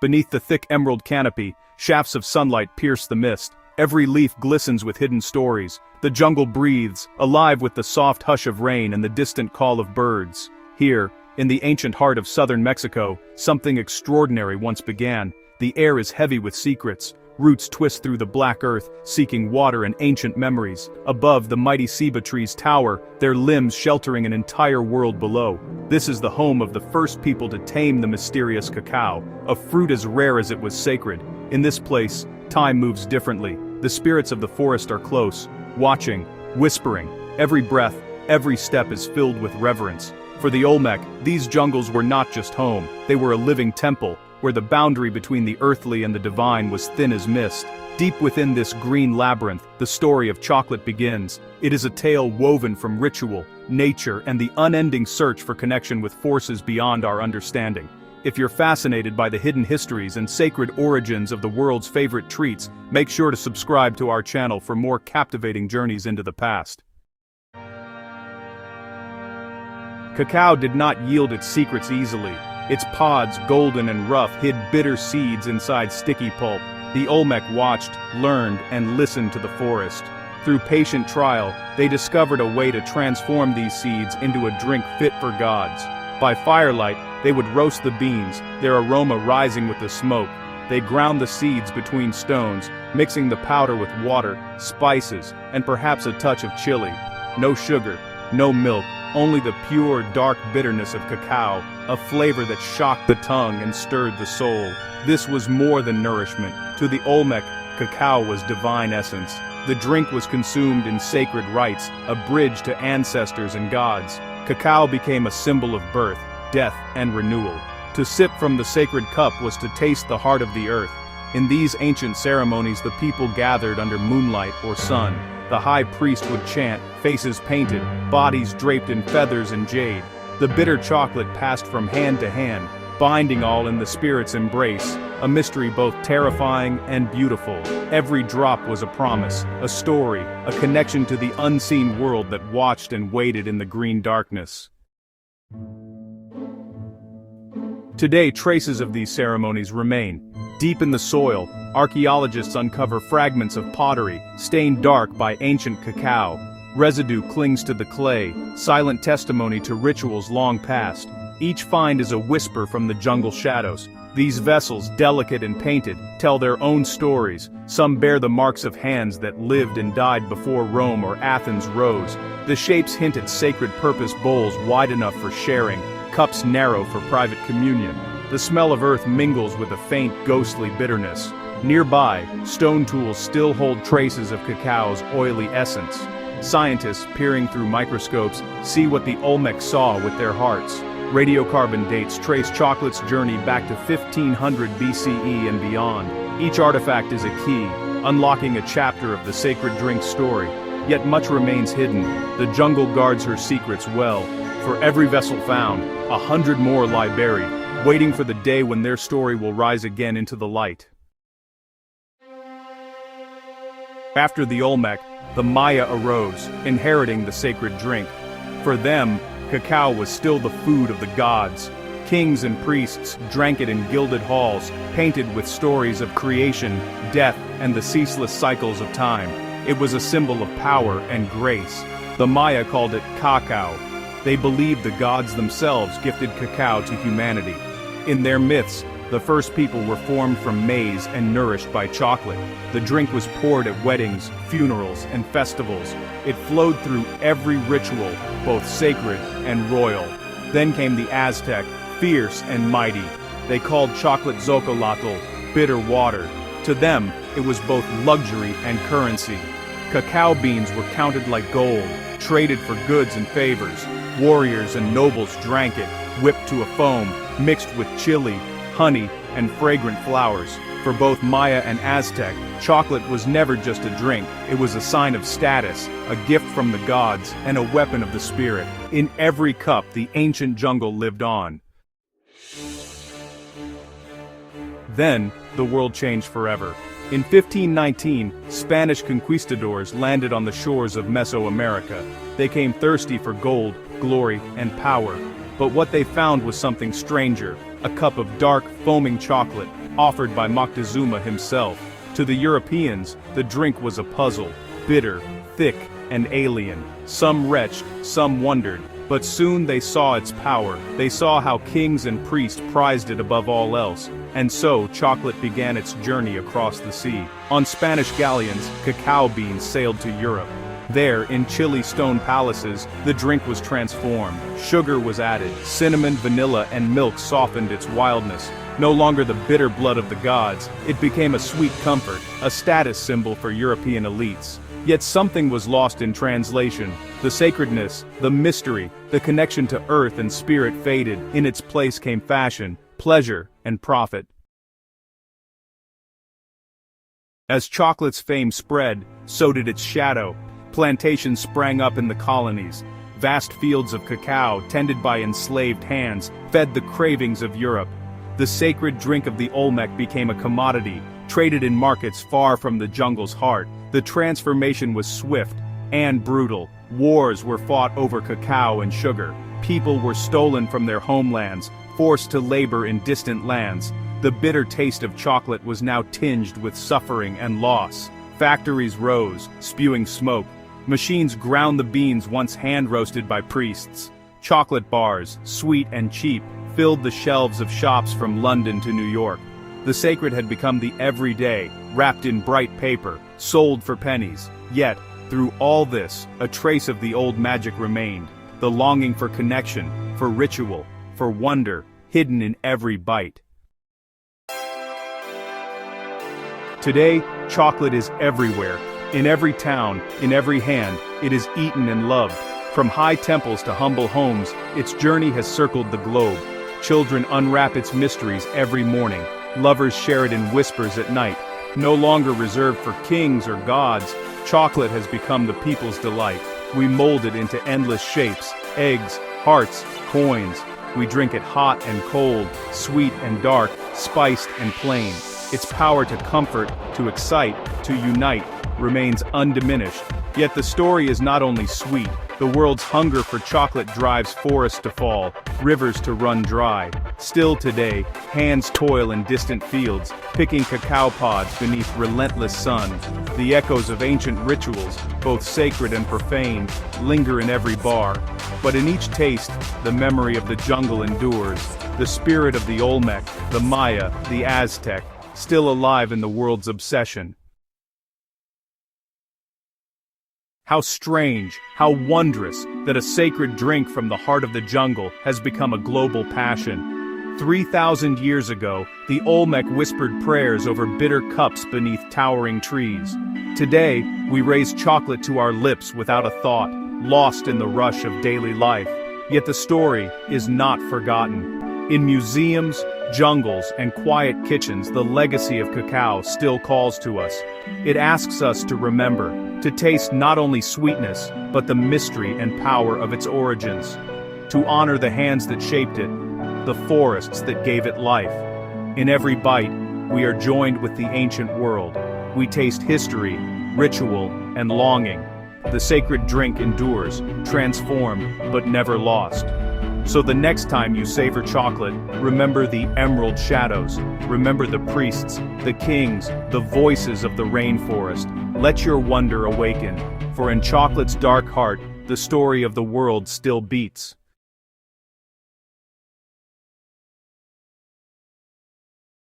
Beneath the thick emerald canopy, shafts of sunlight pierce the mist. Every leaf glistens with hidden stories. The jungle breathes, alive with the soft hush of rain and the distant call of birds. Here, in the ancient heart of southern Mexico, something extraordinary once began. The air is heavy with secrets. Roots twist through the black earth, seeking water and ancient memories. Above, the mighty ceiba trees tower, their limbs sheltering an entire world below. This is the home of the first people to tame the mysterious cacao, a fruit as rare as it was sacred. In this place, time moves differently. The spirits of the forest are close, watching, whispering. Every breath, every step is filled with reverence. For the Olmec, these jungles were not just home, they were a living temple, where the boundary between the earthly and the divine was thin as mist. Deep within this green labyrinth, the story of chocolate begins. It is a tale woven from ritual, nature, and the unending search for connection with forces beyond our understanding. If you're fascinated by the hidden histories and sacred origins of the world's favorite treats, make sure to subscribe to our channel for more captivating journeys into the past. Cacao did not yield its secrets easily. Its pods, golden and rough, hid bitter seeds inside sticky pulp. The Olmec watched, learned, and listened to the forest. Through patient trial, they discovered a way to transform these seeds into a drink fit for gods. By firelight, they would roast the beans, their aroma rising with the smoke. They ground the seeds between stones, mixing the powder with water, spices, and perhaps a touch of chili. No sugar, no milk, only the pure, dark bitterness of cacao, a flavor that shocked the tongue and stirred the soul. This was more than nourishment. To the Olmec, cacao was divine essence. The drink was consumed in sacred rites, a bridge to ancestors and gods. Cacao became a symbol of birth, death, and renewal. To sip from the sacred cup was to taste the heart of the earth. In these ancient ceremonies, the people gathered under moonlight or sun. The high priest would chant, faces painted, bodies draped in feathers and jade. The bitter chocolate passed from hand to hand, binding all in the spirit's embrace, a mystery both terrifying and beautiful. Every drop was a promise, a story, a connection to the unseen world that watched and waited in the green darkness. Today, traces of these ceremonies remain. Deep in the soil, archaeologists uncover fragments of pottery, stained dark by ancient cacao. Residue clings to the clay, silent testimony to rituals long past. Each find is a whisper from the jungle shadows. These vessels, delicate and painted, tell their own stories. Some bear the marks of hands that lived and died before Rome or Athens rose. The shapes hint at sacred purpose, bowls wide enough for sharing, cups narrow for private communion. The smell of earth mingles with a faint, ghostly bitterness. Nearby, stone tools still hold traces of cacao's oily essence. Scientists, peering through microscopes, see what the Olmec saw with their hearts. Radiocarbon dates trace chocolate's journey back to 1500 BCE and beyond. Each artifact is a key, unlocking a chapter of the sacred drink story. Yet much remains hidden. The jungle guards her secrets well. For every vessel found, 100 more lie buried, waiting for the day when their story will rise again into the light. After the Olmec, the Maya arose, inheriting the sacred drink. For them, cacao was still the food of the gods. Kings and priests drank it in gilded halls, painted with stories of creation, death, and the ceaseless cycles of time. It was a symbol of power and grace. The Maya called it Cacao. They believed the gods themselves gifted cacao to humanity. In their myths, the first people were formed from maize and nourished by chocolate. The drink was poured at weddings, funerals, and festivals. It flowed through every ritual, both sacred and royal. Then came the Aztec, fierce and mighty. They called chocolate zocolotl, bitter water. To them, it was both luxury and currency. Cacao beans were counted like gold, traded for goods and favors. Warriors and nobles drank it, whipped to a foam, mixed with chili, honey, and fragrant flowers. For both Maya and Aztec, chocolate was never just a drink. It was a sign of status, a gift from the gods, and a weapon of the spirit. In every cup, the ancient jungle lived on. Then, the world changed forever. In 1519, Spanish conquistadors landed on the shores of Mesoamerica. They came thirsty for gold, glory, and power. But what they found was something stranger, a cup of dark, foaming chocolate, offered by Moctezuma himself. To the Europeans, the drink was a puzzle, bitter, thick, and alien. Some retched, some wondered, but soon they saw its power. They saw how kings and priests prized it above all else, and so chocolate began its journey across the sea. On Spanish galleons, cacao beans sailed to Europe. There, in chilly stone palaces, the drink was transformed. Sugar was added, cinnamon, vanilla, and milk softened its wildness. No longer the bitter blood of the gods, it became a sweet comfort, a status symbol for European elites. Yet something was lost in translation. The sacredness, the mystery, the connection to earth and spirit faded. In its place came fashion, pleasure, and profit. As chocolate's fame spread, so did its shadow. Plantations sprang up in the colonies. Vast fields of cacao, tended by enslaved hands, fed the cravings of Europe. The sacred drink of the Olmec became a commodity, traded in markets far from the jungle's heart. The transformation was swift and brutal. Wars were fought over cacao and sugar. People were stolen from their homelands, forced to labor in distant lands. The bitter taste of chocolate was now tinged with suffering and loss. Factories rose, spewing smoke. Machines ground the beans once hand-roasted by priests. Chocolate bars, sweet and cheap, filled the shelves of shops from London to New York. The sacred had become the everyday, wrapped in bright paper, sold for pennies. Yet, through all this, a trace of the old magic remained, the longing for connection, for ritual, for wonder, hidden in every bite. Today, chocolate is everywhere. In every town, in every hand, it is eaten and loved. From high temples to humble homes, its journey has circled the globe. Children unwrap its mysteries every morning. Lovers share it in whispers at night. No longer reserved for kings or gods, chocolate has become the people's delight. We mold it into endless shapes, eggs, hearts, coins. We drink it hot and cold, sweet and dark, spiced and plain. Its power to comfort, to excite, to unite, remains undiminished. Yet the story is not only sweet. The world's hunger for chocolate drives forests to fall, rivers to run dry. Still today, hands toil in distant fields, picking cacao pods beneath relentless suns. The echoes of ancient rituals, both sacred and profane, linger in every bar. But in each taste, the memory of the jungle endures. The spirit of the Olmec, the Maya, the Aztec, still alive in the world's obsession. How strange, how wondrous, that a sacred drink from the heart of the jungle has become a global passion. 3,000 years ago, the Olmec whispered prayers over bitter cups beneath towering trees. Today, we raise chocolate to our lips without a thought, lost in the rush of daily life. Yet the story is not forgotten. In museums, jungles, and quiet kitchens, the legacy of cacao still calls to us. It asks us to remember, to taste not only sweetness, but the mystery and power of its origins. To honor the hands that shaped it, the forests that gave it life. In every bite, we are joined with the ancient world. We taste history, ritual, and longing. The sacred drink endures, transformed, but never lost. So the next time you savor chocolate, remember the emerald shadows, remember the priests, the kings, the voices of the rainforest. Let your wonder awaken, for in chocolate's dark heart, the story of the world still beats.